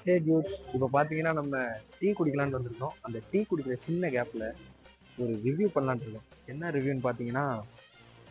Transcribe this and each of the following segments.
ஹே Jude's, இப்போ பார்த்தீங்கன்னா நம்ம டீ குடிக்கலான்னு வந்திருக்கோம். அந்த டீ குடிக்கிற சின்ன கேப்பில் ஒரு ரிவ்யூ பண்ணலான்னு இருக்கோம். என்ன ரிவ்யூன்னு பார்த்தீங்கன்னா,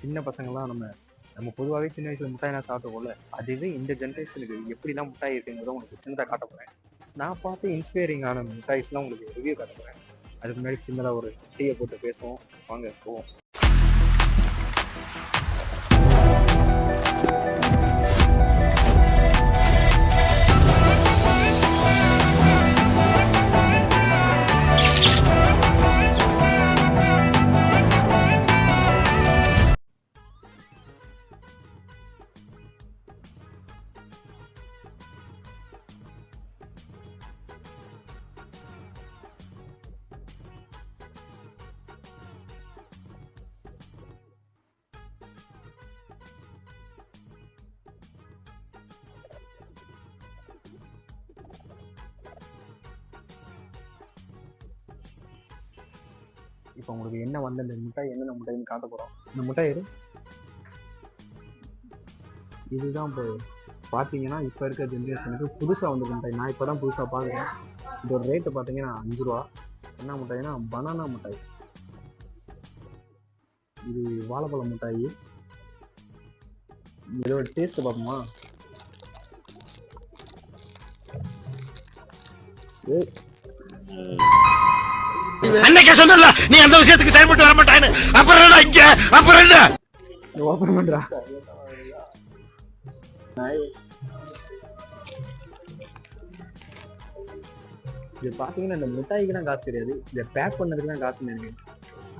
சின்ன பசங்கள்லாம் நம்ம நம்ம பொதுவாகவே சின்ன வயசில் மிட்டாய்லாம் சாப்பிட்டோம்ல, அதுவே இந்த ஜென்ரேஷனுக்கு எப்படிலாம் மிட்டாய் இருக்குங்கிறத உங்களுக்கு சின்னதாக காட்ட போகிறேன். நான் பார்த்து இன்ஸ்பைரிங் ஆன மிட்டாய்ஸ்லாம் உங்களுக்கு ரிவ்யூ காட்ட போகிறேன். அதுக்கு முன்னாடி சின்னதாக ஒரு டீயை போட்டு பேசுவோம். வாங்க போவோம். இப்போ உங்களுக்கு என்ன வந்து இந்த மிட்டாய் என்னென்ன மிட்டாய்னு காட்ட போகிறோம். இந்த மிட்டாய் இதுதான் இப்போ பார்த்தீங்கன்னா இப்போ இருக்க ஜென்ரேஷனுக்கு புதுசாக வந்து மிட்டாய். நான் இப்போ தான் புதுசாக பார்க்குறேன். இதோட ரேட்டு பார்த்தீங்கன்னா 5 ரூபா. என்ன மிட்டாய்னா பனானா மிட்டாய். இது வாழைப்பழ மிட்டாய். இதோட டேஸ்ட் பார்ப்போமா? அன்னைக்கே சொன்னல நீ அந்த விஷயத்துக்கு செயல்பட்டு வர மாட்டான்னு. அப்புறம் என்ன இங்க அப்புறம் என்ன ஓபன் பண்றா. இது பாத்தீங்கன்னா இந்த மிட்டாய்க்கு தான் காசு கிடையாது, இதை பேக் பண்ணதுக்கு தான் காசு நினைக்கிறேன்.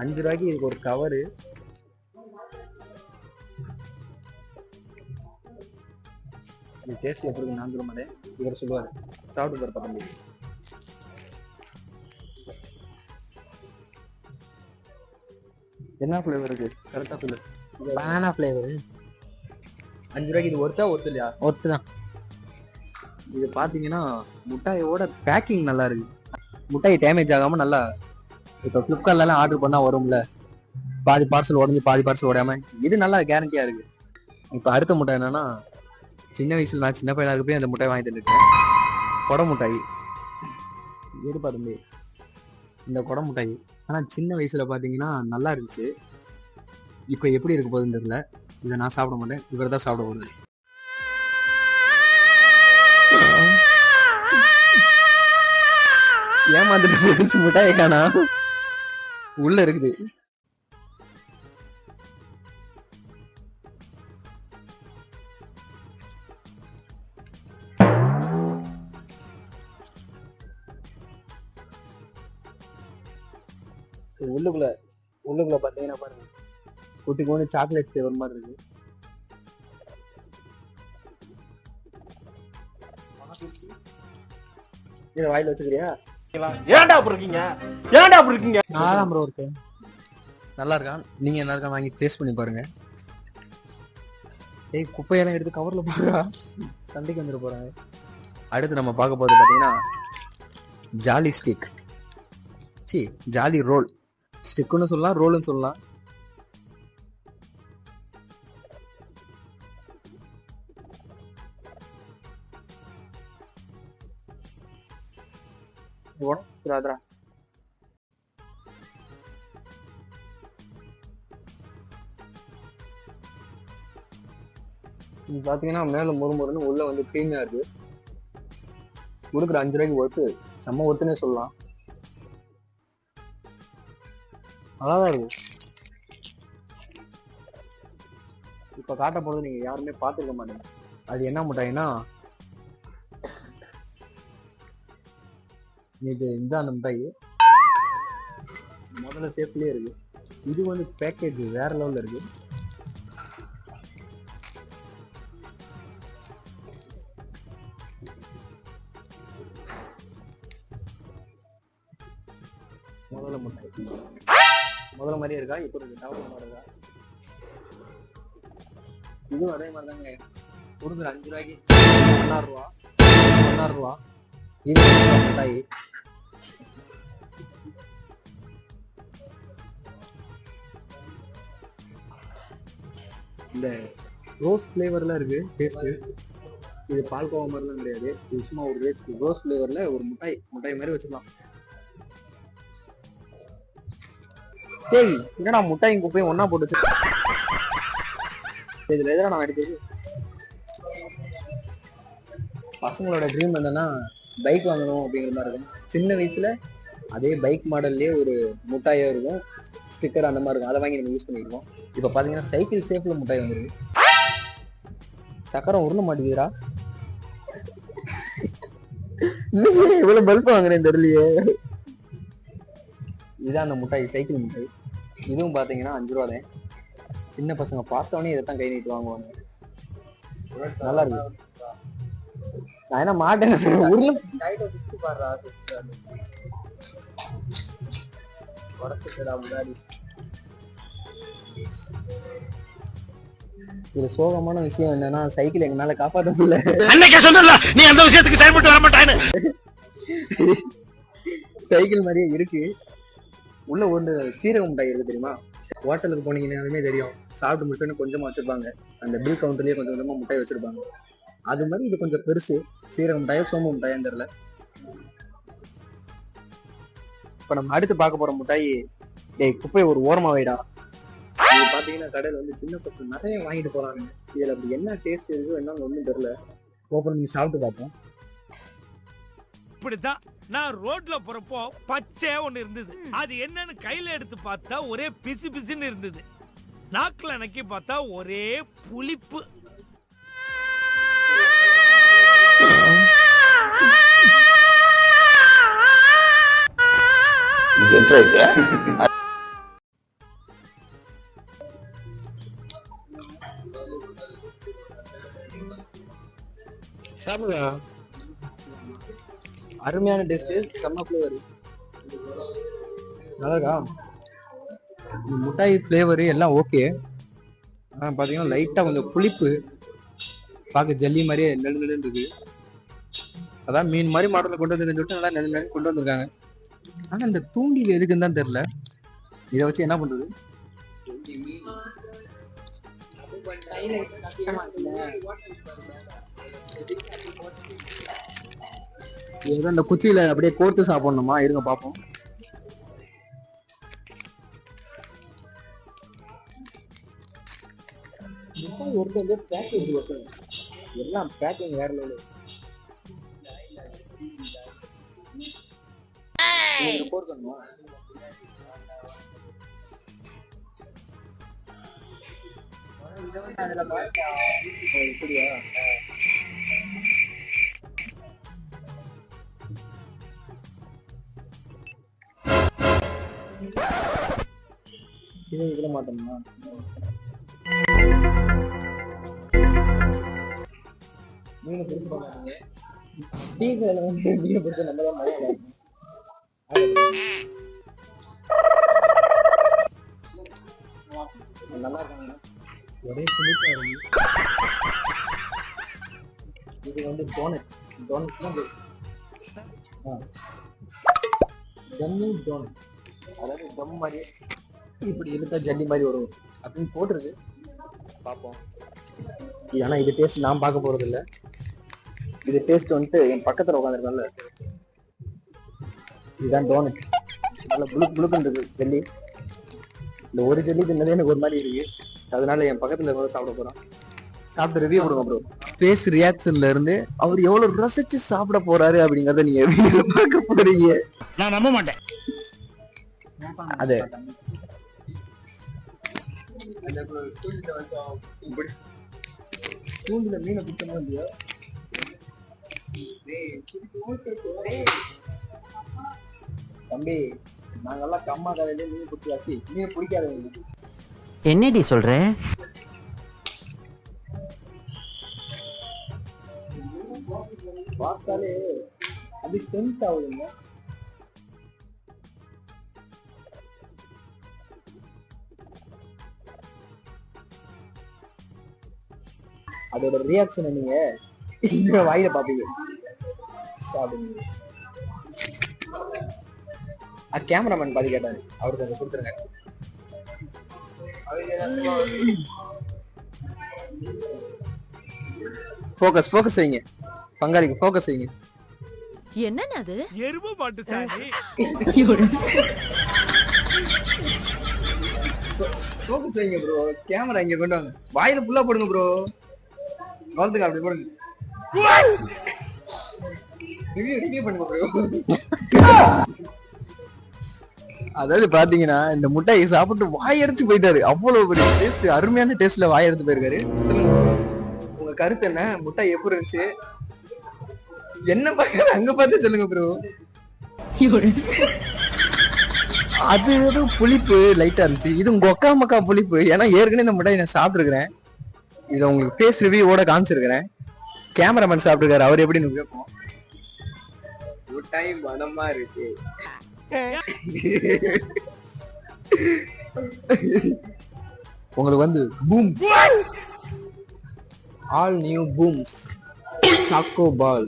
5 ரூபாய்க்கு இதுக்கு ஒரு கவரு. இது டேஸ்ட் எப்படி இருக்கு நான் சொல்ல மாட்டேன், இவர் சொல்லுவாரு. சாப்பிட்டு பாரு தம்பி. என்ன ஃப்ளேவர் இருக்கு கரெக்டா சொல்லு. Banana flavour. 5 ரூபாய்க்கு இது ஒர்த்தா ஒர்த்து இல்லையா? ஒர்த்து தான். இது பார்த்தீங்கன்னா முட்டாயோட பேக்கிங் நல்லா இருக்கு. முட்டாய் டேமேஜ் ஆகாம நல்லா. இப்போ ஃப்ளிப்கார்ட்லாம் ஆர்டர் பண்ணா வரும்ல, பாதி பார்சல் உடஞ்சி பாதி பார்சல் உடையாம, இது நல்லா கேரண்டியா இருக்கு. இப்போ அடுத்த முட்டாய் என்னன்னா, சின்ன வயசுல நான் சின்ன பையனா இருக்கப்பே அந்த முட்டாய் வாங்கி தந்துட்டேன். கொடை முட்டாய். எது பாருங்க இந்த கொடை முட்டாய். ஆனா சின்ன வயசுல பாத்தீங்கன்னா நல்லா இருந்துச்சு. இப்போ எப்படி இருக்க போகுதுன்னு தெரியல. இதை நான் சாப்பிட மாட்டேன், இவர் தான் சாப்பிட போகுது. ஏமாந்துட்டு மிட்டாய் காணா, உள்ள இருக்குது. உள்ளுக்குள்ள பாத்தீங்கன்னா பாருங்க, குட்டி கோணி சாக்லேட் ஃபிளேவர் மாதிரி இருக்கு. இதை வாயில வச்சுக்கிறியா? ஏன்டா அப்படி இருக்கீங்க? ஏன்டா அப்படி இருக்கீங்க? நல்லா ப்ரோ இருக்கு. நல்லா இருக்கான். நீங்க என்ன இருக்கா வாங்கி டேஸ்ட் பண்ணி பாருங்க. ஏய், குப்பையெல்லாம் எடுத்து கவர்ல போடுறா, சண்டைக்கு வந்துட்டு போறாங்க. அடுத்து நம்ம பார்க்க போறது பாத்தீங்கன்னா ஜாலி ஸ்டிக். சி ஜாலி ரோல். ஸ்டிக்குன்னு சொல்லலாம், ரோல்னு சொல்லலாம். ராத்ரா இது பாத்தீங்கன்னா மேல முறுமுறுன்னு உள்ள வந்து கிரீமியா இருக்கு. கொடுக்குற 5 ரூபாய்க்கு ஒர்த்து, செம்ம ஒர்த்துனே சொல்லலாம். நல்லாதான் இருக்கு. இப்ப காட்ட போறது நீங்க யாருமே பார்த்துருக்க மாட்டீங்க. அது என்ன மிட்டாய்னா, இது இந்த அந்த மிட்டாய் முதல்ல சேஃப்லயே இருக்கு. இது வந்து பேக்கேஜ் வேற லெவல்ல இருக்கு. முதல்ல மிட்டாய் முதல்ல மாதிரியே இருக்கா? இப்போ இருக்கு டாக்டர் மாதிரி இருக்கா? இதுவும் அதே மாதிரி தாங்க. கொடுக்குற 5 ரூபாய்க்கு 16 ரூபா 16 ரூபா. இது மிட்டாய். இந்த ரோஸ் ஃப்ளேவர்லாம் இருக்கு டேஸ்ட்டு. இது பால்கோவா மாதிரிலாம் கிடையாது. இது சும்மா ஒரு ரோஸ் ஃபிளேவர்ல ஒரு முட்டாய் மாதிரி வச்சுக்கலாம். டேய் என்னடா முட்டாயும் குப்பையும் ஒன்னா போட்டு வச்சு இதுல எதிராக நான் எடுத்தது. பசங்களோட ட்ரீம் என்னன்னா பைக் வாங்கணும் அப்படிங்கிற மாதிரி இருக்கும். சின்ன வயசுல அதே பைக் மாடல்லே ஒரு முட்டாயா இருக்கும், ஸ்டிக்கர் அந்த மாதிரி இருக்கும். அதை வாங்கி நம்ம யூஸ் பண்ணிருக்கோம். இப்ப பாத்தீங்கன்னா சைக்கிள் ஷேப்ல முட்டாய் வந்துருக்கு. சக்கரம் உருள மாட்டேங்குதுடா. இவ்வளவு பல்ப் வாங்குறேன் தெரியலையே. இதுதான் அந்த முட்டாய், சைக்கிள் முட்டாய். இதுவும் பாத்தீங்கன்னா 5 ரூபா தான். சின்ன பசங்க பார்த்தோன்னே இதைத்தான் கை நீட்டு வாங்குவாங்க. நல்லா இருக்கு. நான் என்ன மாட்டேன்னு சொல்றேன். உருளை முன்னாடி இது சோகமான விஷயம் என்னன்னா சைக்கிள் எங்கனால காப்பாற்ற முடியல. அன்னைக்கே சொன்னல நீ அந்த விஷயத்துக்கு செயல்பட்டு வர மாட்டான்னு. சைக்கிள் மாதிரியே இருக்கு. உள்ள ஒன்று சீரக முட்டாய் இருக்கு தெரியுமா? ஹோட்டலுக்கு போனீங்கன்னாலுமே தெரியும், சாப்பிட்டு முடிச்சோன்னு கொஞ்சமா வச்சிருப்பாங்க. அந்த பில் கவுண்டர்லயே கொஞ்சம் கொஞ்சமா முட்டாய் வச்சிருப்பாங்க. அது மாதிரி இது கொஞ்சம் பெருசு. சீரக முட்டாயோ சோம முட்டாயான்னு தெரியல. இப்ப நம்ம அடுத்து பார்க்க போற முட்டாய், டேய் குப்பை ஒரு ஓரமா வைடா. இது பாத்தீங்கன்னா கடையில வந்து சின்ன பசங்க நிறைய வாங்கிட்டு போறாங்க. இதுல அப்படி என்ன டேஸ்ட் இருக்கோ என்னன்னு ஒண்ணும் தெரியல. ஓப்பன் பண்ணி சாப்பிட்டு பார்ப்போம். இப்படித்தான் நான் ரோட்ல போறப்போ பச்சை ஒண்ணு இருந்தது. அது என்னன்னு கையில எடுத்து பார்த்தா ஒரே பிசு பிசுன்னு இருந்தது. நாக்குல நக்கி பார்த்தா ஒரே புளிப்பு. சாப்பிடுங்க. அருமையான டேஸ்ட், செம்ம ஃப்ளேவர். நல்லா இருக்கா? முட்டாய் ஃப்ளேவரு எல்லாம் ஓகே. ஆனால் பார்த்தீங்கன்னா லைட்டாக கொஞ்சம் புளிப்பு. பார்க்க ஜல்லி மாதிரியே நெடு நெடுன்னு இருக்கு. அதான் மீன் மாதிரி மாடலில் கொண்டு வந்து சொல்லிட்டு நல்லா நெடு நெடு கொண்டு வந்திருக்காங்க. ஆனால் இந்த தூண்டில் எதுக்குன்னு தான் தெரியல. இதை வச்சு என்ன பண்றது? ஏதோ இந்த குச்சியில அப்படியே கோர்த்து சாப்பிடணுமா? இருங்க பாப்போம். எல்லாம் பேக்கிங் வேற லெவல். கோர்க்கணுமா? இப்படியா? இதுல மாட்டோம்னா மீன் பிடிச்சு பண்ணாங்க. டீக்கடையில வந்து மீன் பிடிச்ச நம்ம தான் மழை. நல்லா இருக்காங்க. ஒரே சிலிப்பா இருக்கு. இது வந்து டோனட் ஜம்மி டோனட். அதாவது டம் மாதிரி இப்படி இருந்தா ஜல்லி மாதிரி வரும் அப்படின்னு போட்டுருக்கு. பார்ப்போம். ஆனா இது டேஸ்ட் நான் பார்க்க போறது இல்லை. இது டேஸ்ட் வந்துட்டு என் பக்கத்துல உட்காந்துருக்கல. இதுதான் டோனட். நல்லா புளுக்கு புளுக்குன்னு இருக்கு ஜல்லி. இந்த ஒரு ஜல்லி தின்னதே எனக்கு ஒரு மாதிரி இருக்கு. அதனால என் பக்கத்துல இருக்க சாப்பிட போறோம். சாப்பிட்டு ரிவ்யூ கொடுங்க ப்ரோ. ஃபேஸ் ரியாக்ஷன்ல இருந்து அவர் எவ்வளவு ரசிச்சு சாப்பிட போறாரு அப்படிங்கறத நீங்க வீடியோல பார்க்க போறீங்க. நான் நம்ப மாட்டேன். அது தூண்டில மீனை பிடிச்சமா இல்லையா? தம்பி நாங்கெல்லாம் கம்மா கரையிலே மீன் பிடிச்சாச்சு. மீன் பிடிக்காதவங்க என்னடி சொல்ற? பார்த்தாலே அது டென்த் ஆகுதுங்க. அதோட ரியாக்ஷன் நீங்க வாயில பாப்பீங்க. சாப்பிடுங்க. கேமராமேன் பாதி கேட்டாரு, அவருக்கு கொஞ்சம் கொடுத்துருங்க. ஃபோக்கஸ் வைங்க. பங்காளிக்கு ஃபோக்கஸ் வைங்க. என்னன்னு அது? எருமை மாட்டு சாணி. ஃபோக்கஸ் வைங்க ப்ரோ. கேமரா இங்க கொண்டு வாங்க. வாயில ஃபுல்லா போடுங்க ப்ரோ. வலதுக்கு அப்படி போடுங்க. ரிவ்யூ பண்ணுங்க ப்ரோ. அதாவது பாத்தீங்கன்னா இந்த முட்டையை சாப்பிட்டு வாய் அடிச்சு போயிட்டாரு. அவ்வளவு பெரிய டேஸ்ட், அருமையான டேஸ்ட்ல வாய் அடிச்சு போயிருக்காரு. சொல்லுங்க உங்க கருத்து என்ன? முட்டை எப்படி இருந்துச்சு? என்ன பாக்க அங்க பார்த்து சொல்லுங்க ப்ரோ. அது ஏதோ புளிப்பு லைட்டா இருந்துச்சு. இது கொக்கா மக்கா புளிப்பு. ஏன்னா ஏற்கனவே இந்த முட்டையை நான் சாப்பிட்டுருக்கிறேன். இதை உங்களுக்கு ஃபேஸ் ரிவ்யூவோட காமிச்சிருக்கிறேன். கேமராமேன் சாப்பிட்டுருக்காரு. அவர் எப்படி கேட்போம். முட்டாய் மனமா இருக்கு. உங்களுக்கு வந்து பூம், ஆல் நியூ பூம்ஸ் சாக்கோ பால்.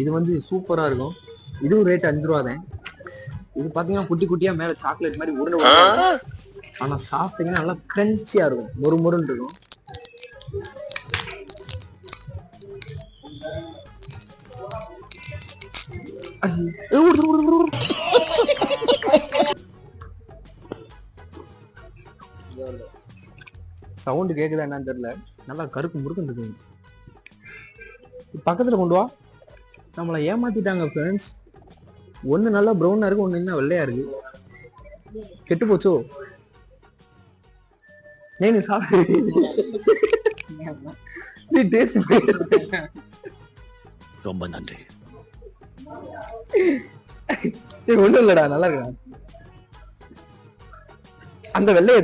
இது வந்து சூப்பரா இருக்கும். இதுவும் ரேட் 5 ரூபா தான். இது பாத்தீங்கன்னா குட்டி குட்டியா மேல சாக்லேட் மாதிரி உருண்டை, ஆனா சாப்பிட்டீங்கன்னா நல்லா கிரன்ச்சியா இருக்கும், மொறுமொறுன்னு இருக்கும். சவுண்ட் கேக்குதா என்னன்னு தெரியல. நல்லா கருப்பு முறுக்குன்னு இருக்குங்க. பக்கத்துல கொண்டு வா. நம்மளை ஏமாத்திட்டாங்க ஃப்ரெண்ட்ஸ். ஒண்ணு நல்லா ப்ரௌனா இருக்கு, ஒண்ணு இன்னும் வெள்ளையா இருக்கு. கெட்டு போச்சோ? நீ சாப்பிடு. ரொம்ப நன்றி. ஒண்ணும் இல்லடா, நல்லா இருக்கா. அந்த வெள்ளைய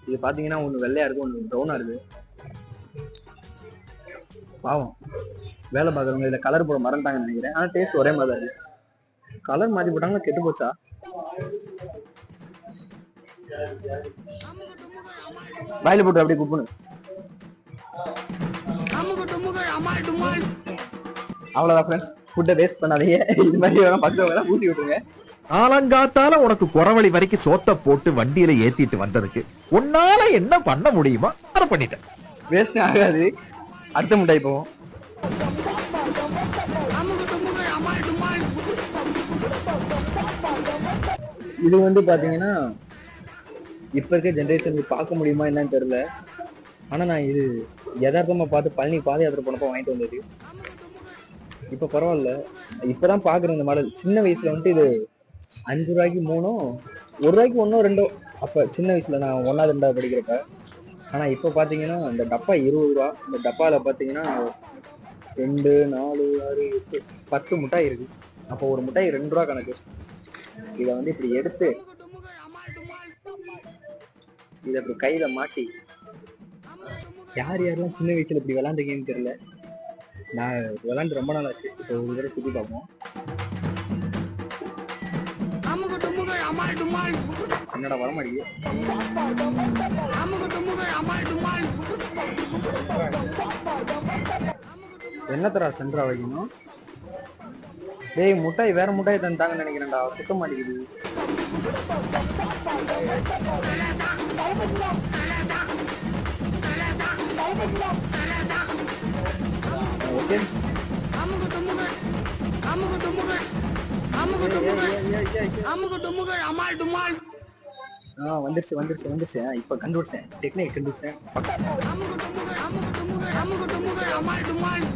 இது பாத்தீங்கன்னா ஒண்ணு வெள்ளையா இருக்கு, ஒண்ணு ப்ரௌனா இருக்கு. பாவம் வேலை பாக்குறவங்க இதுல கலர் போட மறந்துட்டாங்கன்னு நினைக்கிறேன். ஆனா டேஸ்ட் ஒரே மாதிரி இருக்கு. கலர் மாத்தி போட்டாங்களா கெட்டு போச்சா? வாயில போட்டு அப்படியே குப்புனு. அவ்வளவுதான் ஃப்ரெண்ட்ஸ். ஃபுட்டை வேஸ்ட் பண்ணாதீங்க. இது மாதிரி வேணா பக்கத்துல ஊட்டி விட்டுருங்க. ஆலங்காத்தால உனக்கு குறவழி வரைக்கும் சோத்த போட்டு வண்டியில ஏத்திட்டு வந்ததுக்கு உன்னால என்ன பண்ண முடியுமா அதை பண்ணிட்டேன். வேஸ்ட் ஆகாது. அடுத்த முட்டாய் போவோம். இது வந்து பாத்தீங்கன்னா இப்ப இருக்க ஜெனரேஷனுக்கு பார்க்க முடியுமா என்னன்னு தெரியல. ஆனா நான் இது யதார்த்தமா பார்த்து பழனி பாத யாத்திரை போனப்போ வாங்கிட்டு வந்தது. இப்ப பரவாயில்ல, இப்பதான் பாக்குறேன் இந்த மாடல். சின்ன வயசுல வந்துட்டு இது 5 ரூபாய்க்கு 3, 1 ரூபாய்க்கு 1 2 அப்ப சின்ன வயசுல நான் 1வது 2வது படிக்கிறப்ப. ஆனா இப்ப பாத்தீங்கன்னா இந்த டப்பா 20 ரூபா. இந்த டப்பால பாத்தீங்கன்னா 2 4 6 8 10 முட்டாய் இருக்கு. அப்போ ஒரு முட்டாய் 2 ரூபா கணக்கு. இத வந்து இப்படி எடுத்து இத இப்படி கையில மாட்டி, யார் யாரெல்லாம் சின்ன வயசுல இப்படி விளாண்டுங்கன்னு தெரியல. நான் விளாண்டு ரொம்ப நாள் ஆச்சு. இப்போ ஒரு தடவை சுத்தி பார்ப்போம். என்னடா வரமாட்டேங்குது. என்னத்தரா சென்ட்ரா வைக்கணும்? டேய் முட்டாய் வேற முட்டாய் தந்தாங்கன்னு நினைக்கிறேன்டா. சுத்த மாட்டேங்குது. ஓகே வந்துருச்சு. இப்ப கண்டுபிடிச்சேன், டெக்னிக் கண்டுபிடிச்சேன்.